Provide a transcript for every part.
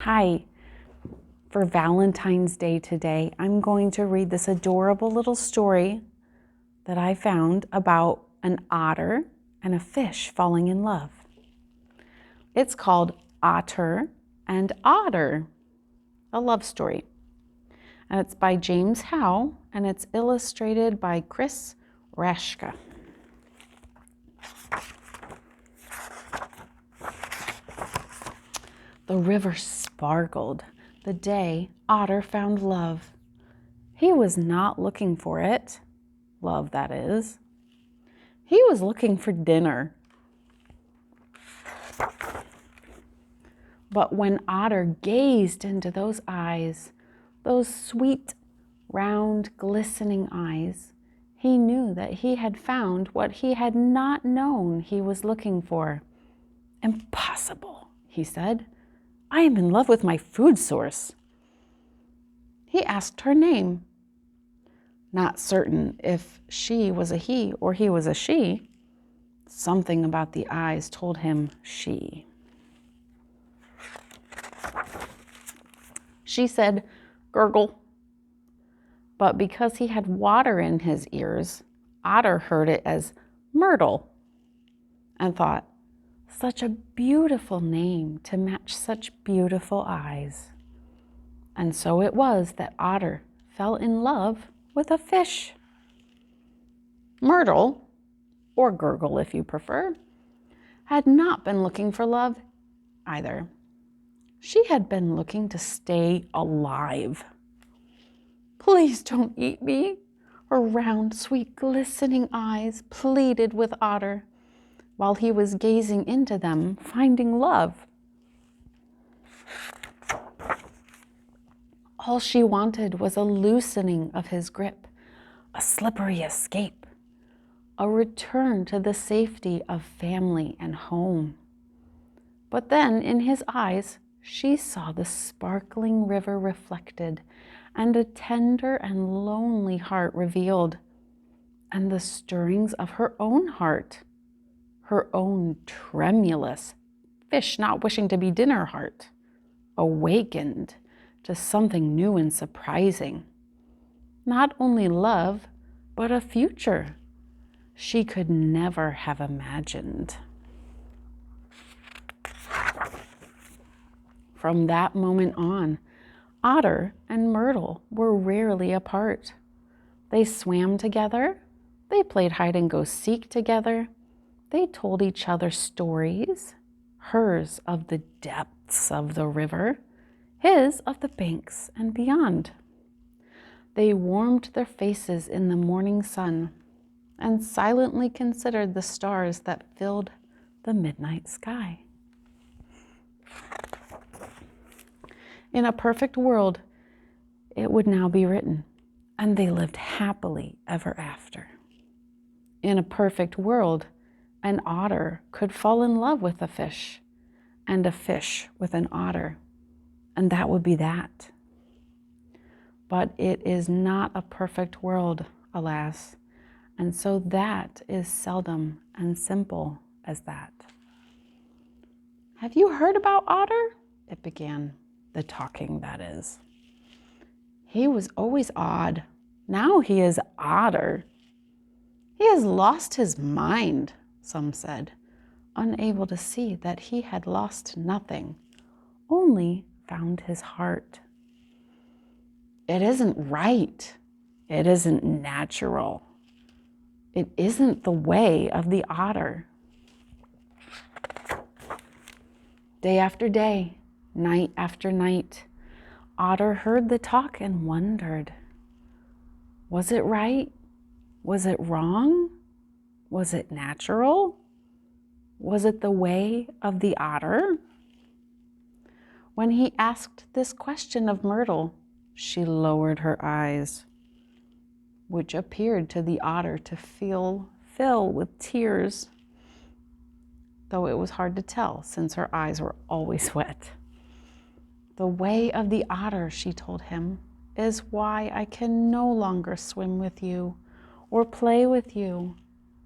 Hi, for Valentine's Day today, I'm going to read this adorable little story that I found about an otter and a fish falling in love. It's called Otter and Odder, a love story. And it's by James Howe, and it's illustrated by Chris Rashka. The river sparkled the day Otter found love. He was not looking for it, love that is. He was looking for dinner. But when Otter gazed into those eyes, those sweet, round, glistening eyes, he knew that he had found what he had not known he was looking for. "Impossible," he said. "I am in love with my food source." He asked her name, not certain if she was a he or he was a she. Something about the eyes told him she. She said, "Gurgle." But because he had water in his ears, Otter heard it as Myrtle and thought, such a beautiful name to match such beautiful eyes. And so it was that Otter fell in love with a fish. Myrtle, or Gurgle if you prefer, had not been looking for love either. She had been looking to stay alive. "Please don't eat me," her round, sweet, glistening eyes pleaded with Otter, while he was gazing into them, finding love. All she wanted was a loosening of his grip, a slippery escape, a return to the safety of family and home. But then in his eyes, she saw the sparkling river reflected, and a tender and lonely heart revealed, and the stirrings of her own heart, her own tremulous, fish not wishing to be dinner heart, awakened to something new and surprising. Not only love, but a future she could never have imagined. From that moment on, Otter and Myrtle were rarely apart. They swam together, they played hide-and-go-seek together, they told each other stories, hers of the depths of the river, his of the banks and beyond. They warmed their faces in the morning sun and silently considered the stars that filled the midnight sky. In a perfect world, it would now be written, and they lived happily ever after. In a perfect world, an otter could fall in love with a fish, and a fish with an otter, and that would be that. But it is not a perfect world, alas, and so that is seldom and simple as that. "Have you heard about Otter?" it began, the talking, that is. "He was always odd. Now he is odder. He has lost his mind," some said, unable to see that he had lost nothing, only found his heart. "It isn't right. It isn't natural. It isn't the way of the otter." Day after day, night after night, Otter heard the talk and wondered. Was it right? Was it wrong? Was it natural? Was it the way of the otter? When he asked this question of Myrtle, she lowered her eyes, which appeared to the otter to fill with tears, though it was hard to tell since her eyes were always wet. "The way of the otter," she told him, "is why I can no longer swim with you, or play with you,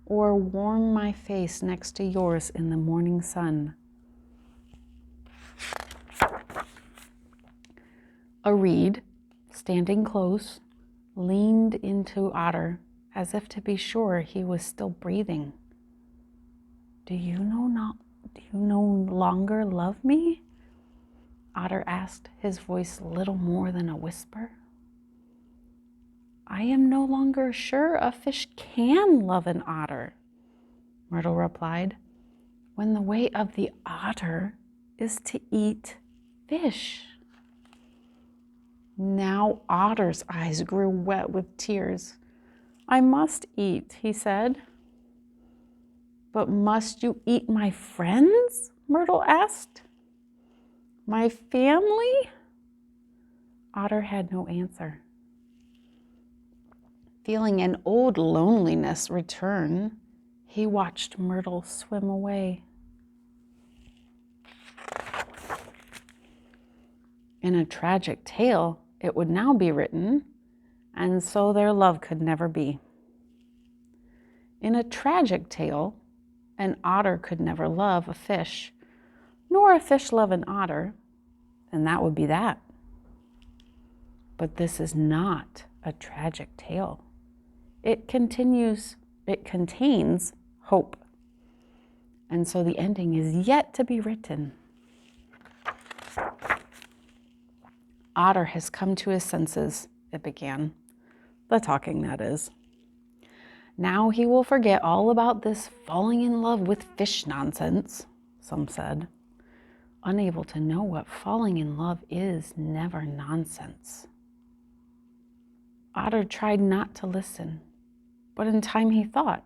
or warm my face next to yours in the morning sun." A reed, standing close, leaned into Otter as if to be sure he was still breathing. Do you no longer love me? Otter asked, his voice little more than a whisper. I am no longer sure a fish can love an otter, Myrtle replied, when the way of the otter is to eat fish. Now Otter's eyes grew wet with tears. I must eat, he said. But must you eat my friends? Myrtle asked. My family? Otter had no answer. Feeling an old loneliness return, he watched Myrtle swim away. In a tragic tale, it would now be written, and so their love could never be. In a tragic tale, an otter could never love a fish, nor a fish love an otter, and that would be that. But this is not a tragic tale. It contains hope. And so the ending is yet to be written. Otter has come to his senses, it began. The talking, that is. Now he will forget all about this falling in love with fish nonsense, some said, unable to know what falling in love is never nonsense. Otter tried not to listen, but in time he thought,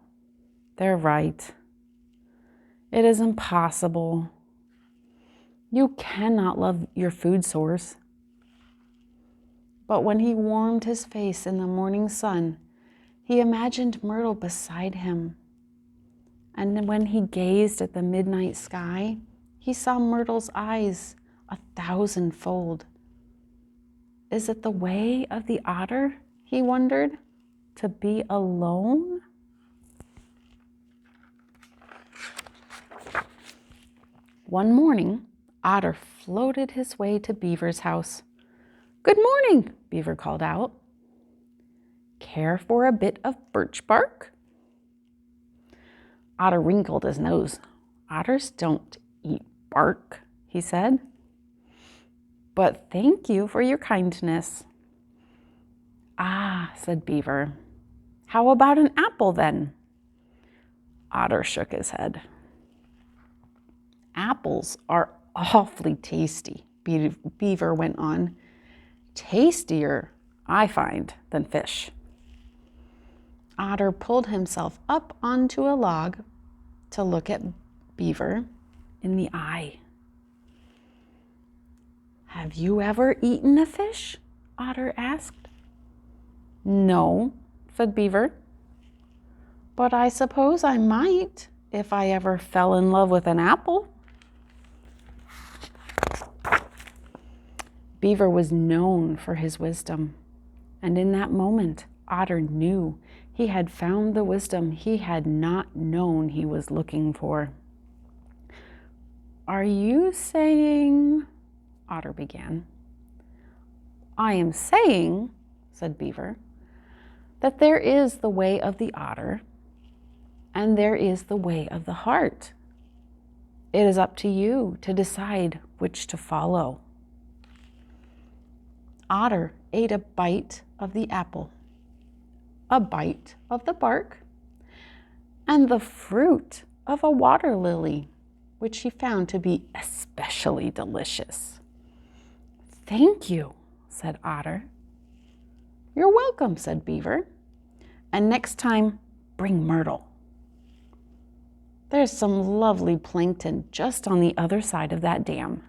they're right. It is impossible. You cannot love your food source. But when he warmed his face in the morning sun, he imagined Myrtle beside him. And when he gazed at the midnight sky, he saw Myrtle's eyes 1,000-fold. Is it the way of the otter, he wondered, to be alone? One morning, Otter floated his way to Beaver's house. Good morning, Beaver called out. Care for a bit of birch bark? Otter wrinkled his nose. Otters don't eat bark, he said. But thank you for your kindness. Ah, said Beaver. How about an apple then? Otter shook his head. Apples are awfully tasty, Beaver went on. Tastier, I find, than fish. Otter pulled himself up onto a log to look at Beaver in the eye. Have you ever eaten a fish? Otter asked. No, said Beaver. But I suppose I might if I ever fell in love with an apple. Beaver was known for his wisdom, and in that moment, Otter knew he had found the wisdom he had not known he was looking for. Are you saying, Otter began. I am saying, said Beaver, that there is the way of the otter, and there is the way of the heart. It is up to you to decide which to follow. Otter ate a bite of the apple, a bite of the bark, and the fruit of a water lily, which he found to be especially delicious. Thank you, said Otter. You're welcome, said Beaver. And next time, bring Myrtle. There's some lovely plankton just on the other side of that dam.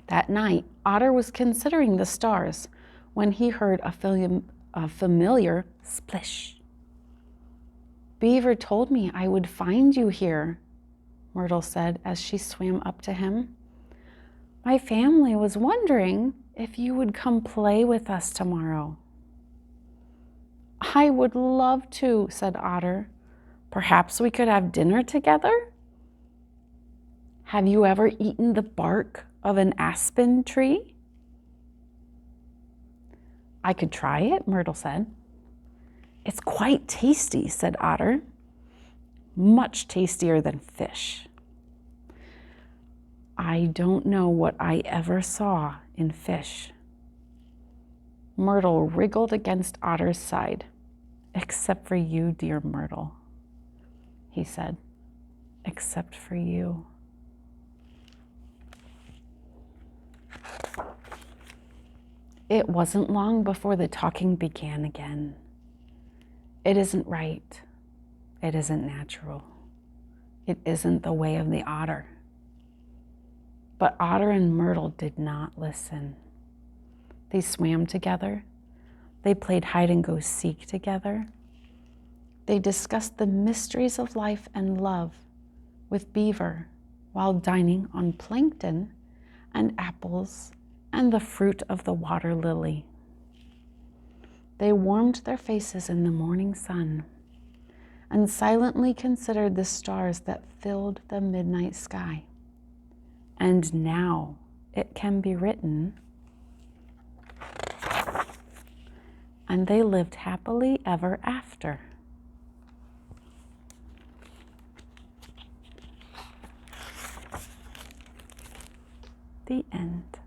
That night, Otter was considering the stars when he heard a familiar splish. Beaver told me I would find you here, Myrtle said as she swam up to him. My family was wondering if you would come play with us tomorrow. I would love to, said Otter. Perhaps we could have dinner together? Have you ever eaten the bark of an aspen tree? I could try it, Myrtle said. It's quite tasty, said Otter. Much tastier than fish. I don't know what I ever saw in fish. Myrtle wriggled against Otter's side. Except for you, dear Myrtle, he said. Except for you. It wasn't long before the talking began again. It isn't right. It isn't natural. It isn't the way of the otter. But Otter and Myrtle did not listen. They swam together. They played hide and go seek together. They discussed the mysteries of life and love with Beaver while dining on plankton and apples and the fruit of the water lily. They warmed their faces in the morning sun and silently considered the stars that filled the midnight sky. And now it can be written, and they lived happily ever after. The end.